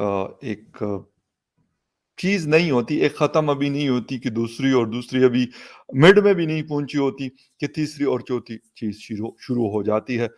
ایک چیز نہیں ہوتی، ایک ختم ابھی نہیں ہوتی کہ دوسری اور دوسری ابھی مڈ میں بھی نہیں پہنچی ہوتی کہ تیسری اور چوتھی چیز شروع ہو جاتی ہے۔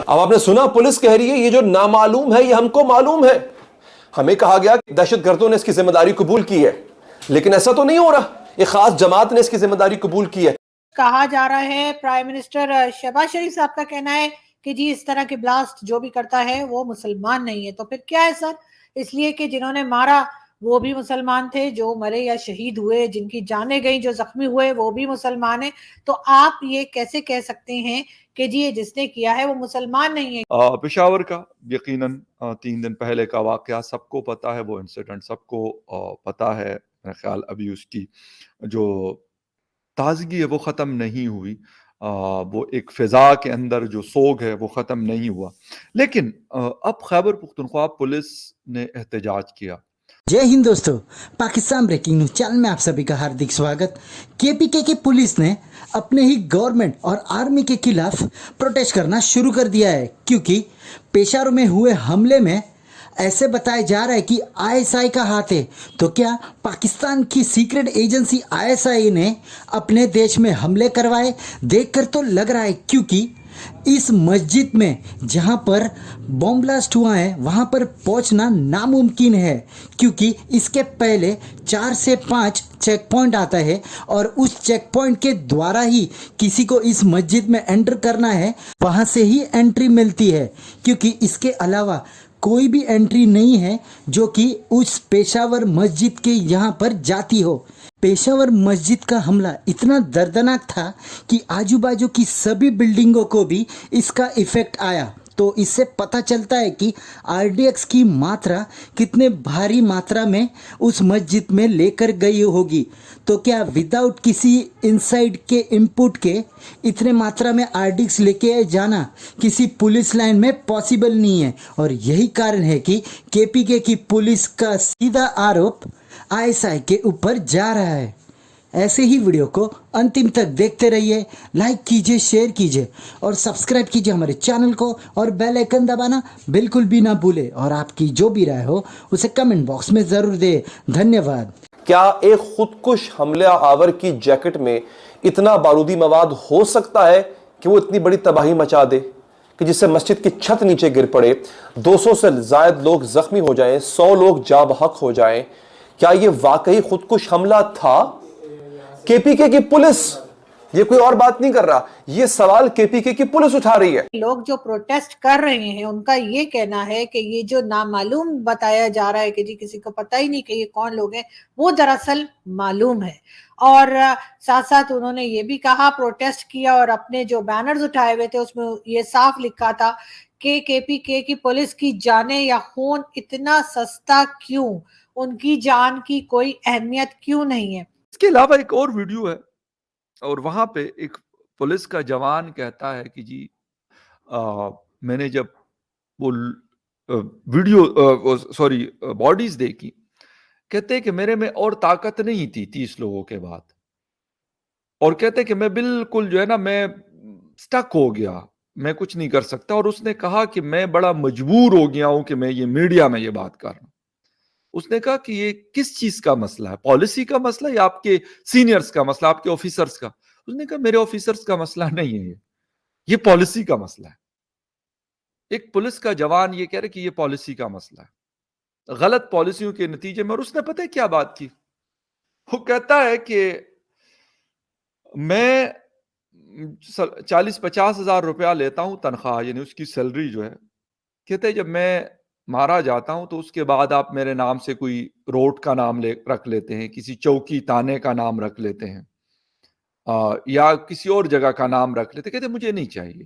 اب آپ نے سنا پولیس کہہ رہی ہے یہ جو نامعلوم ہے یہ ہم کو معلوم ہے۔ ہمیں کہا گیا کہ دہشت گردوں نے اس کی ذمہ داری قبول کی ہے، لیکن ایسا تو نہیں ہو رہا، ایک خاص جماعت نے اس کی ذمہ داری قبول کی ہے۔ کہا جا رہا ہے پرائم منسٹر شہباز شریف صاحب کا کہنا ہے کہ جی اس طرح کے بلاسٹ جو بھی کرتا ہے وہ مسلمان نہیں ہے، تو پھر کیا ہے سر؟ اس لیے کہ جنہوں نے مارا وہ بھی مسلمان تھے، جو مرے یا شہید ہوئے، جن کی جانیں گئیں، جو زخمی ہوئے وہ بھی مسلمان ہیں، تو آپ یہ کیسے کہہ سکتے ہیں کہ جی یہ جس نے کیا ہے وہ مسلمان نہیں ہے؟ پشاور کا یقیناً 3 دن پہلے کا واقعہ سب کو پتا ہے، وہ انسیڈنٹ سب کو پتا ہے۔ میرا خیال ابھی اس کی جو تازگی ہے وہ ختم نہیں ہوئی، وہ ایک فضا کے اندر جو سوگ ہے وہ ختم نہیں ہوا۔ لیکن اب خیبر پختونخوا پولیس نے احتجاج کیا۔ جے ہند دوستو، پاکستان بریکنگ نیوز چینل میں آپ سبھی کا ہاردک سواگت۔ کے پی کے کی پولیس نے اپنے ہی گورنمنٹ اور آرمی کے خلاف پروٹیسٹ کرنا شروع کر دیا ہے، کیونکہ پیشاور میں ہوئے حملے میں ایسے بتایا جا رہا ہے کہ آئی ایس آئی کا ہاتھ ہے۔ تو کیا پاکستان کی secret agency I S I نے اپنے دیش میں حملے کروائے؟ دیکھ کر تو لگ رہا ہے، کیونکہ اس مسجد میں جہاں پر بم بلاسٹ ہوا ہے وہاں پر پہنچنا ناممکن ہے، کیونکہ اس کے پہلے 4 سے 5 چیک پوائنٹ آتا ہے، اور اس چیک پوائنٹ کے دوارا ہی کسی کو اس مسجد میں انٹر کرنا ہے، وہاں سے ہی انٹری ملتی ہے، کیونکہ اس کے علاوہ کوئی بھی انٹری نہیں ہے جو کہ اس پیشاور مسجد کے یہاں پر جاتی ہو۔ پیشاور مسجد کا حملہ اتنا دردناک تھا کہ آجو باجو کی سبھی بلڈنگوں کو بھی اس کا ایفیکٹ آیا، تو اس سے پتہ چلتا ہے کہ آر ڈی ایکس کی ماترا کتنے بھاری ماترا میں اس مسجد میں لے کر گئی ہوگی۔ تو کیا وداؤٹ کسی انسائڈ کے انپٹ کے اتنے ماترا میں آر ڈی ایکس لے کے جانا کسی پولیس لائن میں پاسبل نہیں ہے، اور یہی کارن ہے کہ کے پی کے کی پولیس کا سیدھا آروپ آئی ایس آئی کے اوپر جا رہا ہے۔ ایسے ہی ویڈیو کو انتم تک دیکھتے رہیے، لائک کیجئے، شیئر کیجئے اور سبسکرائب کیجئے ہمارے چینل کو، اور بیل آئیکن دبانا بالکل بھی نہ بھولے، اور آپ کی جو بھی رائے ہو اسے کمنٹ باکس میں ضرور دے۔ دھنیہ واد۔ کیا ایک خودکش حملہ آور کی جیکٹ میں اتنا بارودی مواد ہو سکتا ہے کہ وہ اتنی بڑی تباہی مچا دے کہ جس سے مسجد کی چھت نیچے گر پڑے، 200 سے زائد لوگ زخمی ہو جائیں، 100 لوگ جاں بحق ہو جائیں؟ کیا یہ واقعی خودکش حملہ تھا؟ کے پی کے کی پولیس یہ کوئی اور بات نہیں کر رہا، یہ سوال کے پی کے کی پولیس اٹھا رہی ہے۔ لوگ جو پروٹیسٹ کر رہے ہیں ان کا یہ کہنا ہے کہ یہ جو نامعلوم بتایا جا رہا ہے کہ جی کسی کو پتہ ہی نہیں کہ یہ کون لوگ ہیں، وہ دراصل معلوم ہے۔ اور ساتھ ساتھ انہوں نے یہ بھی کہا، پروٹیسٹ کیا اور اپنے جو بینرز اٹھائے ہوئے تھے اس میں یہ صاف لکھا تھا کہ کے پی کے کی پولیس کی جانیں یا خون اتنا سستا کیوں، ان کی جان کی کوئی اہمیت کیوں نہیں ہے۔ اس کے علاوہ ایک اور ویڈیو ہے، اور وہاں پہ ایک پولیس کا جوان کہتا ہے کہ جی میں نے جب وہ باڈیز دیکھی، کہتے کہ میرے میں اور طاقت نہیں تھی 30 لوگوں کے بعد، اور کہتے کہ میں بالکل جو ہے نا میں سٹک ہو گیا، میں کچھ نہیں کر سکتا۔ اور اس نے کہا کہ میں بڑا مجبور ہو گیا ہوں کہ میں یہ میڈیا میں یہ بات کر رہا ہوں۔ اس نے کہا کہ یہ کس چیز کا مسئلہ ہے، پالیسی کا مسئلہ یا آپ کے سینئرز کا مسئلہ، آپ کے آفیسرز کا؟ اس نے کہا میرے آفیسرز کا مسئلہ نہیں ہے، یہ پالیسی کا مسئلہ ہے۔ ایک پولیس کا جوان یہ کہہ رہے کہ یہ پالیسی کا مسئلہ ہے، غلط پالیسیوں کے نتیجے میں۔ اور اس نے پتہ ہے کیا بات کی؟ وہ کہتا ہے کہ میں 40-50 ہزار روپیہ لیتا ہوں تنخواہ، یعنی اس کی سیلری جو ہے۔ کہتے جب میں مارا جاتا ہوں تو اس کے بعد آپ میرے نام سے کوئی روڈ کا نام رکھ لیتے ہیں، کسی چوکی تانے کا نام رکھ لیتے ہیں، یا کسی اور جگہ کا نام رکھ لیتے۔ کہتے مجھے نہیں چاہیے۔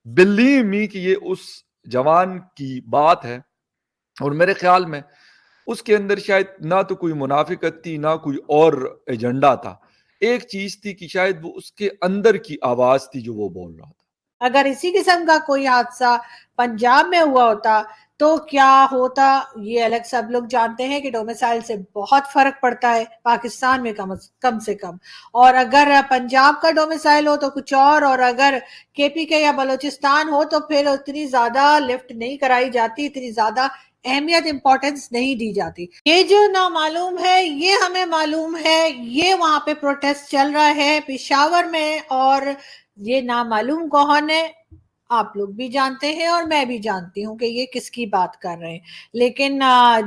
بلیو می کہ یہ اس جوان کی بات ہے، اور میرے خیال میں اس کے اندر شاید نہ تو کوئی منافقت تھی نہ کوئی اور ایجنڈا تھا۔ ایک چیز تھی کہ شاید وہ اس کے اندر کی آواز تھی جو وہ بول رہا تھا۔ اگر اسی قسم کا کوئی حادثہ پنجاب میں ہوا ہوتا تو کیا ہوتا یہ الگ سب لوگ جانتے ہیں کہ ڈومیسائل سے بہت فرق پڑتا ہے پاکستان میں کم سے کم. اور اگر پنجاب کا ڈومیسائل ہو تو کچھ اور اگر کے پی کے یا بلوچستان ہو تو پھر اتنی زیادہ لفٹ نہیں کرائی جاتی, اتنی زیادہ اہمیت امپورٹنس نہیں دی جاتی. یہ جو نامعلوم ہے یہ ہمیں معلوم ہے, یہ وہاں پہ پروٹیسٹ چل رہا ہے پشاور میں, اور یہ نامعلوم کون ہے آپ لوگ بھی جانتے ہیں اور میں بھی جانتی ہوں کہ یہ کس کی بات کر رہے ہیں, لیکن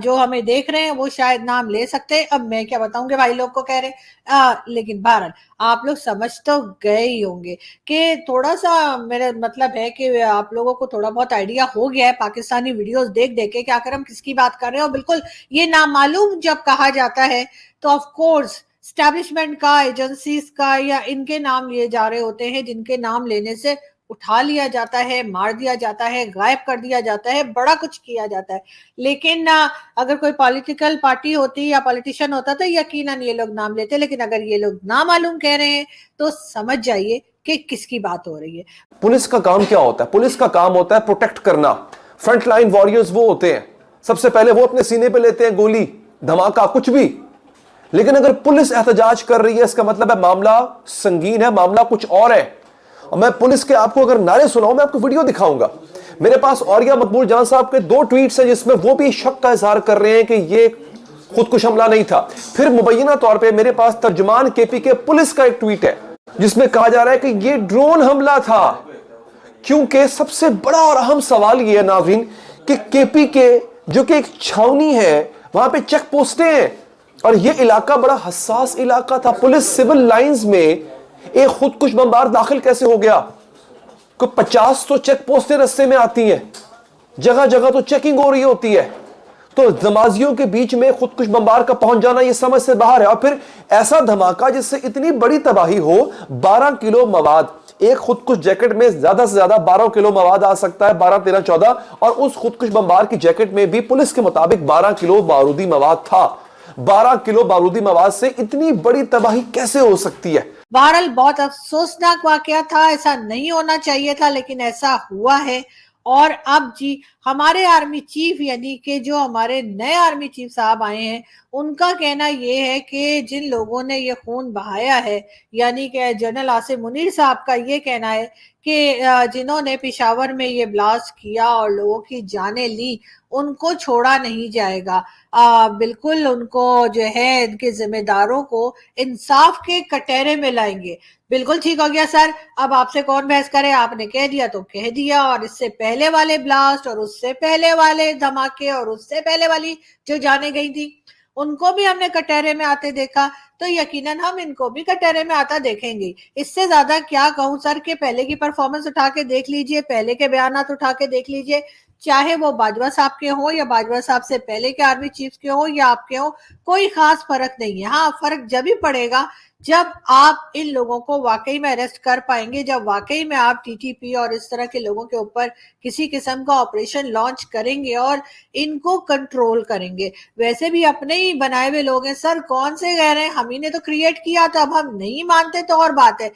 جو ہمیں دیکھ رہے ہیں وہ شاید نام لے سکتے ہیں. اب میں کیا بتاؤں کہ بھائی لوگ کو کہہ رہے لیکن بہرحال آپ لوگ سمجھ تو گئے ہی ہوں گے کہ تھوڑا سا میرا مطلب ہے کہ آپ لوگوں کو تھوڑا بہت آئیڈیا ہو گیا ہے پاکستانی ویڈیوز دیکھ کے کہ آخر ہم کس کی بات کر رہے ہیں. اور بالکل یہ نامعلوم جب کہا جاتا ہے تو آف کورس اسٹیبلشمنٹ کا, ایجنسیز کا یا ان کے نام لیے جا رہے ہوتے ہیں جن کے نام لینے سے اٹھا لیا جاتا ہے, مار دیا جاتا ہے, غائب کر دیا جاتا ہے, بڑا کچھ کیا جاتا ہے. لیکن اگر کوئی پولیٹیکل پارٹی ہوتی یا پولیٹیشین ہوتا تو یقیناً یہ لوگ نام لیتے, لیکن اگر یہ لوگ نامعلوم کہہ رہے ہیں تو سمجھ جائیے کہ کس کی بات ہو رہی ہے. پولیس کا کام کیا ہوتا ہے؟ پولیس کا کام ہوتا ہے پروٹیکٹ کرنا. فرنٹ لائن وارریئرز وہ ہوتے ہیں, سب سے پہلے وہ اپنے سینے پہ لیتے ہیں گولی, دھماکہ, کچھ بھی. لیکن اگر پولیس احتجاج کر رہی ہے اس کا مطلب ہے معاملہ سنگین ہے, معاملہ کچھ اور ہے. اور میں پولیس کے آپ کو اگر نعرے سناؤں, میں آپ کو ویڈیو دکھاؤں گا. میرے پاس اوریہ مقبول جان صاحب کے 2 ٹویٹس ہیں جس میں وہ بھی شک کا اظہار کر رہے ہیں کہ یہ خودکش حملہ نہیں تھا. پھر مبینہ طور پہ میرے پاس ترجمان کے پی کے پولیس کا ایک ٹویٹ ہے جس میں کہا جا رہا ہے کہ یہ ڈرون حملہ تھا. کیونکہ سب سے بڑا اور اہم سوال یہ ہے ناظرین کہ کے پی کے جو کہ ایک چھاونی ہے, وہاں پہ چیک پوسٹیں ہیں اور یہ علاقہ بڑا حساس علاقہ تھا. پولیس سول لائنز میں ایک خودکش بمبار داخل کیسے ہو گیا؟ کوئی 50 تو چیک پوسٹیں رستے میں آتی ہیں, جگہ جگہ تو چیکنگ ہو رہی ہوتی ہے. تو نمازیوں کے بیچ میں خودکش بمبار کا پہنچ جانا یہ سمجھ سے باہر ہے. اور پھر ایسا دھماکہ جس سے اتنی بڑی تباہی ہو, 12 کلو مواد, ایک خودکش جیکٹ میں زیادہ سے زیادہ 12 کلو مواد آ سکتا ہے, 12, 13, 14, اور اس خودکش بمبار کی جیکٹ میں بھی پولیس کے مطابق 12 کلو بارودی مواد تھا. 12 کلو بارودی مواد سے اتنی بڑی تباہی کیسے ہو سکتی ہے؟ بہرحال بہت افسوسناک واقعہ تھا, ایسا نہیں ہونا چاہیے تھا لیکن ایسا ہوا ہے. اور اب جی ہمارے آرمی چیف یعنی کہ جو ہمارے نئے آرمی چیف صاحب آئے ہیں ان کا کہنا یہ ہے کہ جن لوگوں نے یہ خون بہایا ہے, یعنی کہ جنرل عاصم منیر صاحب کا یہ کہنا ہے کہ جنہوں نے پشاور میں یہ بلاسٹ کیا اور لوگوں کی جانیں لی, ان کو چھوڑا نہیں جائے گا. بالکل ان کو جو ہے ان کے ذمہ داروں کو انصاف کے کٹہرے میں لائیں گے. بالکل ٹھیک ہو گیا سر, اب آپ سے کون بحث کرے, آپ نے کہہ دیا تو کہہ دیا. اور اس سے پہلے والے بلاسٹ اور اس سے پہلے والے دھماکے اور اس سے پہلے والی جو جانے گئی تھی ان کو بھی ہم نے کٹہرے میں آتے دیکھا, تو یقیناً ہم ان کو بھی کٹہرے میں آتا دیکھیں گے. اس سے زیادہ کیا کہوں سر کہ پہلے کی پرفارمنس اٹھا کے دیکھ لیجئے, پہلے کے بیانات اٹھا کے دیکھ لیجئے, چاہے وہ باجوہ صاحب کے ہوں یا باجوہ صاحب سے پہلے کے آرمی چیف کے ہوں یا آپ کے ہوں, کوئی خاص فرق نہیں ہے. ہاں فرق جب ہی پڑے گا جب آپ ان لوگوں کو واقعی میں اریسٹ کر پائیں گے, جب واقعی میں آپ ٹی ٹی پی اور اس طرح کے لوگوں کے اوپر کسی قسم کا آپریشن لانچ کریں گے اور ان کو کنٹرول کریں گے. ویسے بھی اپنے ہی بنائے ہوئے لوگ ہیں سر, کون سے کہہ رہے ہیں ہم ہی نے تو کریٹ کیا, تو اب ہم نہیں مانتے تو اور بات ہے.